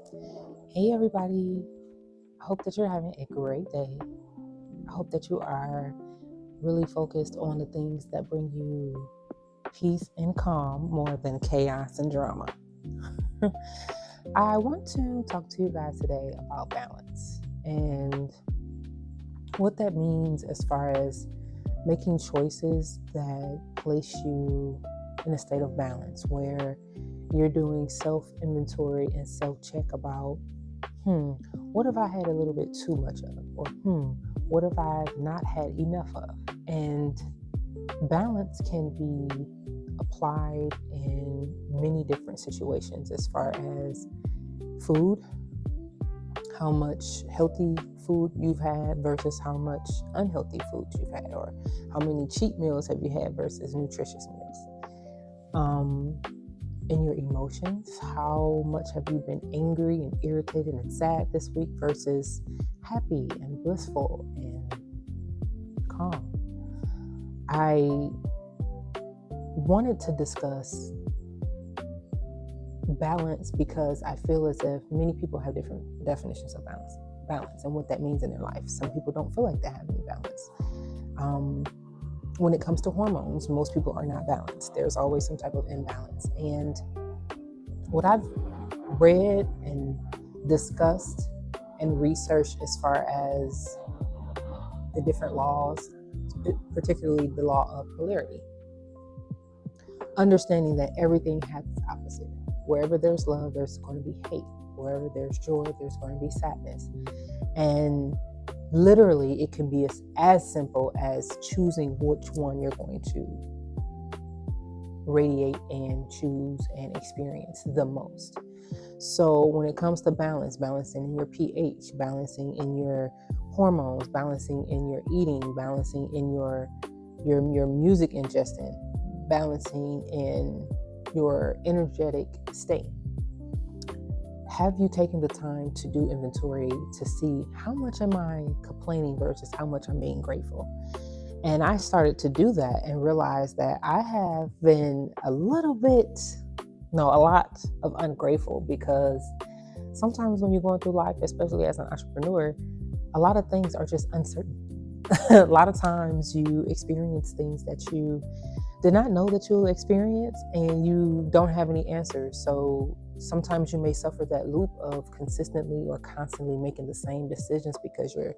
Hey everybody, I hope that you're having a great day. I hope that you are really focused on the things that bring you peace and calm more than chaos and drama. I want to talk to you guys today about balance and what that means as far as making choices that place you in a state of balance where you're doing self-inventory and self-check about what have I had a little bit too much of? Or what have I not had enough of? And balance can be applied in many different situations as far as food, how much healthy food you've had versus how much unhealthy food you've had, or how many cheat meals have you had versus nutritious meals. In your emotions, how much have you been angry and irritated and sad this week versus happy and blissful and calm? I wanted to discuss balance because I feel as if many people have different definitions of balance and what that means in their life. Some people don't feel like they have any balance. When it comes to hormones, most people are not balanced. There's always some type of imbalance. And what I've read and discussed and researched as far as the different laws, particularly the law of polarity, understanding that everything has its opposite. Wherever there's love, there's going to be hate. Wherever there's joy, there's going to be sadness. And literally, it can be as simple as choosing which one you're going to radiate and choose and experience the most. So when it comes to balance, balancing in your pH, balancing in your hormones, balancing in your eating, balancing in your music ingestion, balancing in your energetic state. Have you taken the time to do inventory to see how much am I complaining versus how much I'm being grateful? And I started to do that and realized that I have been a lot of ungrateful, because sometimes when you're going through life, especially as an entrepreneur, a lot of things are just uncertain. A lot of times you experience things that you did not know that you'll experience, and you don't have any answers. So sometimes you may suffer that loop of consistently or constantly making the same decisions because you're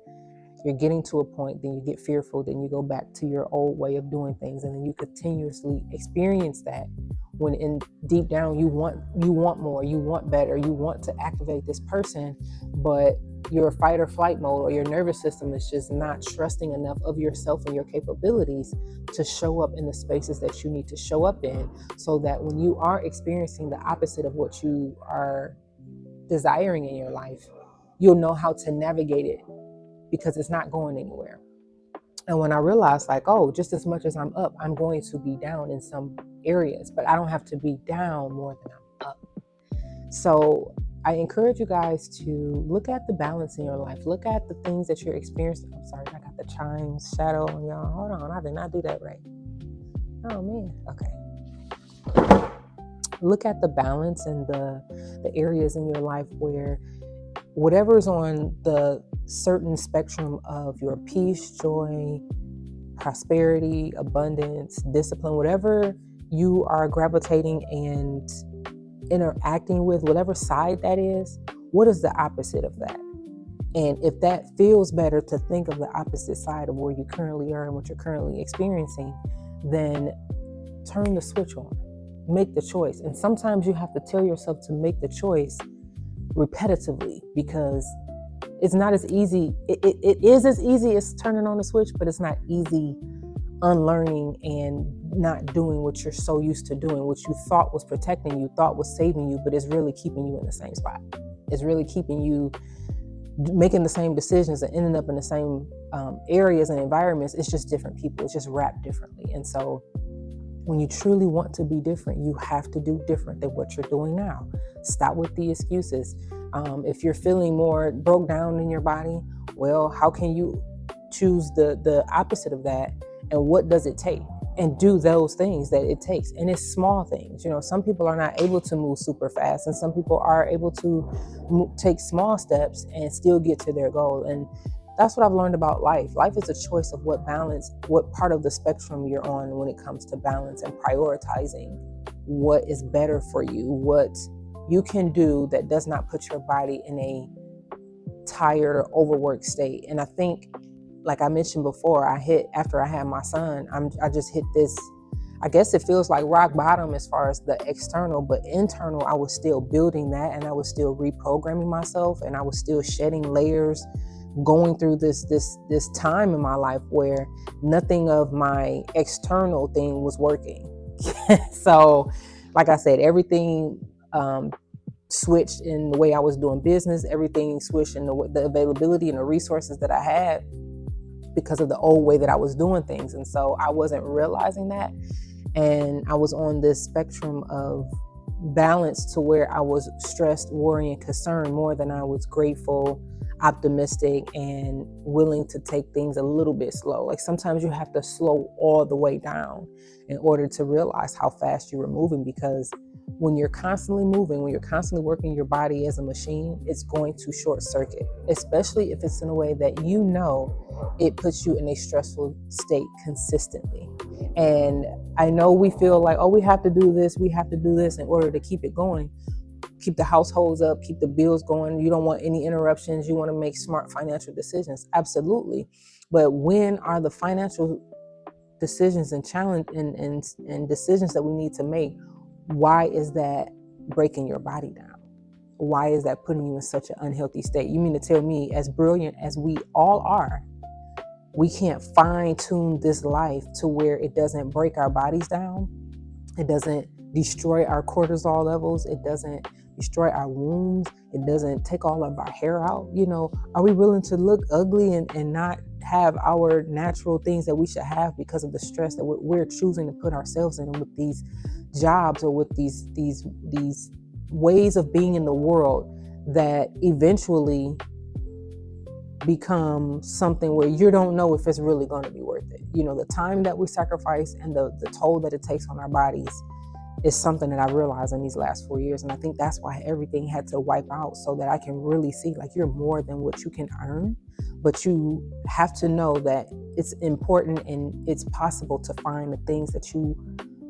getting to a point, then you get fearful, then you go back to your old way of doing things, and then you continuously experience that when in deep down you want more, you want better, you want to activate this person, but your fight or flight mode or your nervous system is just not trusting enough of yourself and your capabilities to show up in the spaces that you need to show up in, so that when you are experiencing the opposite of what you are desiring in your life, you'll know how to navigate it, because it's not going anywhere. And when I realized, like, oh, just as much as I'm up, I'm going to be down in some areas, but I don't have to be down more than I'm up. So I encourage you guys to look at the balance in your life. Look at the things that you're experiencing. I'm sorry, I got the chimes shadow on y'all. Hold on, I did not do that right. Oh man, okay. Look at the balance and the areas in your life where whatever's on the certain spectrum of your peace, joy, prosperity, abundance, discipline, whatever you are gravitating and interacting with, whatever side that is, what is the opposite of that? And if that feels better to think of the opposite side of where you currently are and what you're currently experiencing, then turn the switch on, make the choice. And sometimes you have to tell yourself to make the choice repetitively, because it's not as easy. It is as easy as turning on the switch, but it's not easy unlearning and not doing what you're so used to doing, what you thought was protecting you, thought was saving you, but it's really keeping you in the same spot. It's really keeping you making the same decisions and ending up in the same areas and environments. It's just different people. It's just wrapped differently. And so when you truly want to be different, you have to do different than what you're doing now. Stop with the excuses. If you're feeling more broke down in your body, well, how can you choose the opposite of that? And what does it take? and do those things that it takes. And it's small things. Some people are not able to move super fast, and some people are able to take small steps and still get to their goal. And that's what I've learned about life. Life is a choice of what part of the spectrum you're on when it comes to balance and prioritizing what is better for you, what you can do that does not put your body in a tired or overworked state. And I think, like I mentioned before, after I had my son, I just hit this, I guess it feels like rock bottom as far as the external, but internal, I was still building that, and I was still reprogramming myself, and I was still shedding layers, going through this time in my life where nothing of my external thing was working. So, like I said, everything switched in the way I was doing business. Everything switched in the availability and the resources that I had because of the old way that I was doing things. And so I wasn't realizing that. And I was on this spectrum of balance to where I was stressed, worrying, and concerned more than I was grateful, optimistic, and willing to take things a little bit slow. Like sometimes you have to slow all the way down in order to realize how fast you were moving, because when you're constantly moving, when you're constantly working your body as a machine, it's going to short circuit, especially if it's in a way that it puts you in a stressful state consistently. And I know we feel like, oh, we have to do this in order to keep it going, keep the households up, keep the bills going. You don't want any interruptions. You want to make smart financial decisions. Absolutely. But when are the financial decisions and challenge and decisions that we need to make, why is that breaking your body down? Why is that putting you in such an unhealthy state? You mean to tell me, as brilliant as we all are, we can't fine tune this life to where it doesn't break our bodies down? It doesn't destroy our cortisol levels. It doesn't destroy our wounds. It doesn't take all of our hair out. Are we willing to look ugly and not have our natural things that we should have because of the stress that we're choosing to put ourselves in with these jobs or with these ways of being in the world that eventually become something where you don't know if it's really going to be worth it? The time that we sacrifice and the toll that it takes on our bodies is something that I realized in these last 4 years. And I think that's why everything had to wipe out, so that I can really see, like, you're more than what you can earn, but you have to know that it's important and it's possible to find the things that you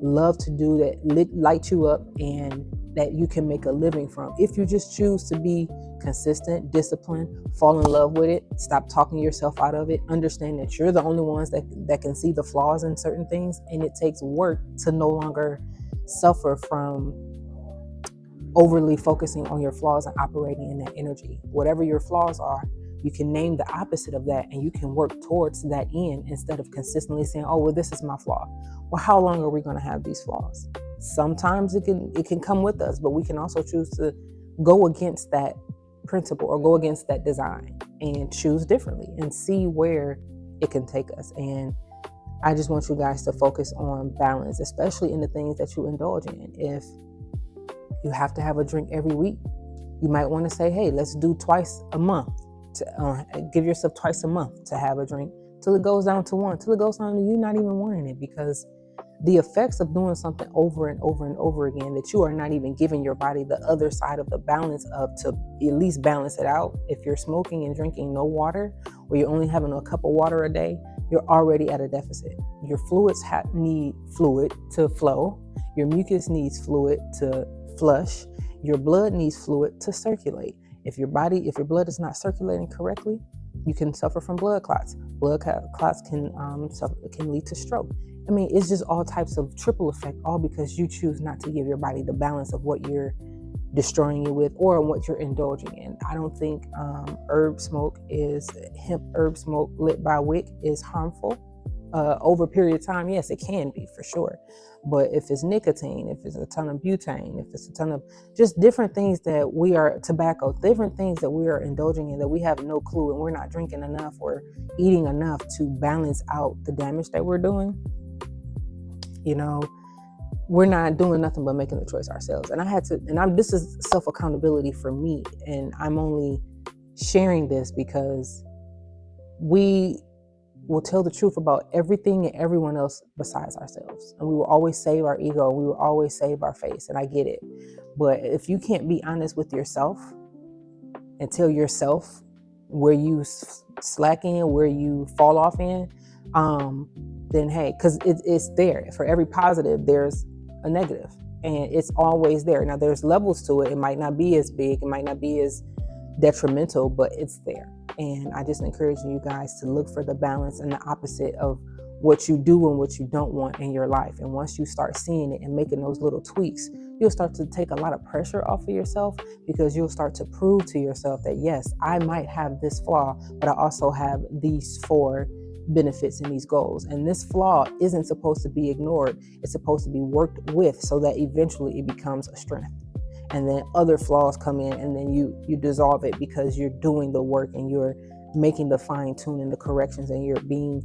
love to do that light you up and that you can make a living from. If you just choose to be consistent, disciplined, fall in love with it, stop talking yourself out of it, understand that you're the only ones that can see the flaws in certain things, and it takes work to no longer suffer from overly focusing on your flaws and operating in that energy. Whatever your flaws are, you can name the opposite of that, and you can work towards that end instead of consistently saying, oh, well, this is my flaw. Well, how long are we going to have these flaws? Sometimes it can come with us, but we can also choose to go against that principle or go against that design and choose differently and see where it can take us. And I just want you guys to focus on balance, especially in the things that you indulge in. If you have to have a drink every week, you might want to say, hey, let's do twice a month. Give yourself twice a month to have a drink till it goes down to one, till it goes down to you not even wanting it, because the effects of doing something over and over and over again that you are not even giving your body the other side of the balance of, to at least balance it out. If you're smoking and drinking no water, or you're only having a cup of water a day, you're already at a deficit. Your fluids need fluid to flow. Your mucus needs fluid to flush. Your blood needs fluid to circulate. If your blood is not circulating correctly, you can suffer from blood clots. Blood clots can lead to stroke. I mean, it's just all types of triple effect, all because you choose not to give your body the balance of what you're destroying it with or what you're indulging in. I don't think hemp herb smoke lit by wick is harmful. Over a period of time, yes, it can be for sure. But if it's nicotine, if it's a ton of butane, if it's a ton of just different things tobacco, different things that we are indulging in that we have no clue, and we're not drinking enough or eating enough to balance out the damage that we're doing, we're not doing nothing but making the choice ourselves. And this is self-accountability for me. And I'm only sharing this because we will tell the truth about everything and everyone else besides ourselves. And we will always save our ego. We will always save our face. And I get it. But if you can't be honest with yourself and tell yourself where you slack in, where you fall off in, then hey, because it's there. For every positive, there's a negative. And it's always there. Now, there's levels to it. It might not be as big. It might not be as detrimental, but it's there. And I just encourage you guys to look for the balance and the opposite of what you do and what you don't want in your life. And once you start seeing it and making those little tweaks, you'll start to take a lot of pressure off of yourself, because you'll start to prove to yourself that, yes, I might have this flaw, but I also have these 4 benefits and these goals. And this flaw isn't supposed to be ignored. It's supposed to be worked with so that eventually it becomes a strength. And then other flaws come in, and then you dissolve it because you're doing the work and you're making the fine tuning, the corrections, and you're being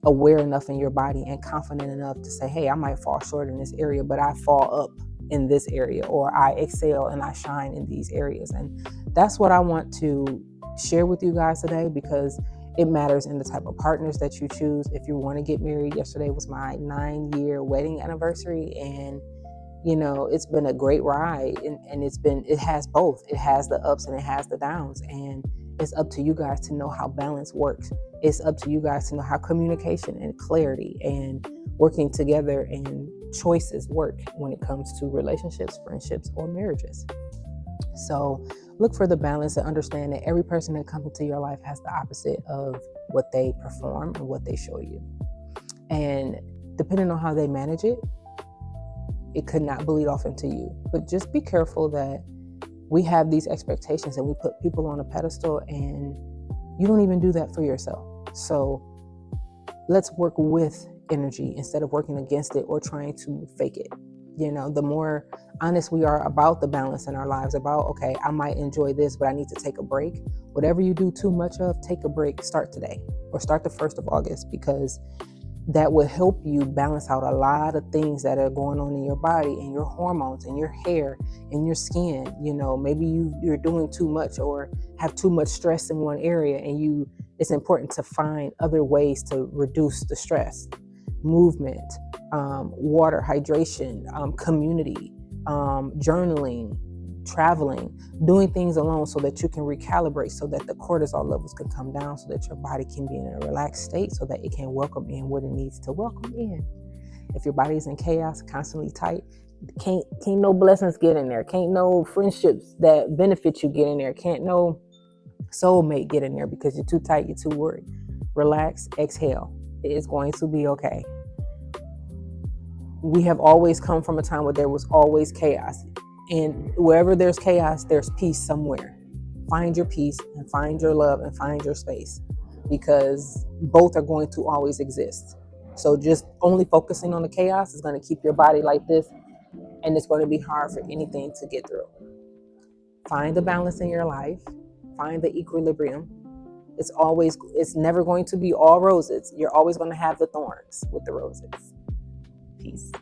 aware enough in your body and confident enough to say, hey, I might fall short in this area, but I fall up in this area, or I excel and I shine in these areas. And that's what I want to share with you guys today, because it matters in the type of partners that you choose. If you want to get married, yesterday was my 9-year wedding anniversary, and it's been a great ride, and it has both. It has the ups and it has the downs, and it's up to you guys to know how balance works. It's up to you guys to know how communication and clarity and working together and choices work when it comes to relationships, friendships, or marriages. So look for the balance and understand that every person that comes into your life has the opposite of what they perform and what they show you. And depending on how they manage it, it could not bleed off into you. But just be careful that we have these expectations and we put people on a pedestal, and you don't even do that for yourself. So let's work with energy instead of working against it or trying to fake it. The more honest we are about the balance in our lives, about, okay, I might enjoy this, but I need to take a break. Whatever you do too much of, take a break. Start today or start the 1st of August, because that will help you balance out a lot of things that are going on in your body and your hormones and your hair and your skin. Maybe you're doing too much or have too much stress in one area, and it's important to find other ways to reduce the stress. Movement, water, hydration, community, journaling, traveling, doing things alone so that you can recalibrate, so that the cortisol levels can come down, so that your body can be in a relaxed state, so that it can welcome in what it needs to welcome in. If your body is in chaos, constantly tight, can't no blessings get in there. Can't no friendships that benefit you get in there. Can't no soulmate get in there, because you're too tight, you're too worried. Relax, exhale. It is going to be okay. We have always come from a time where there was always chaos. And wherever there's chaos, there's peace somewhere. Find your peace and find your love and find your space, because both are going to always exist. So just only focusing on the chaos is going to keep your body like this, and it's going to be hard for anything to get through. Find the balance in your life. Find the equilibrium. It's never going to be all roses. You're always going to have the thorns with the roses. Peace.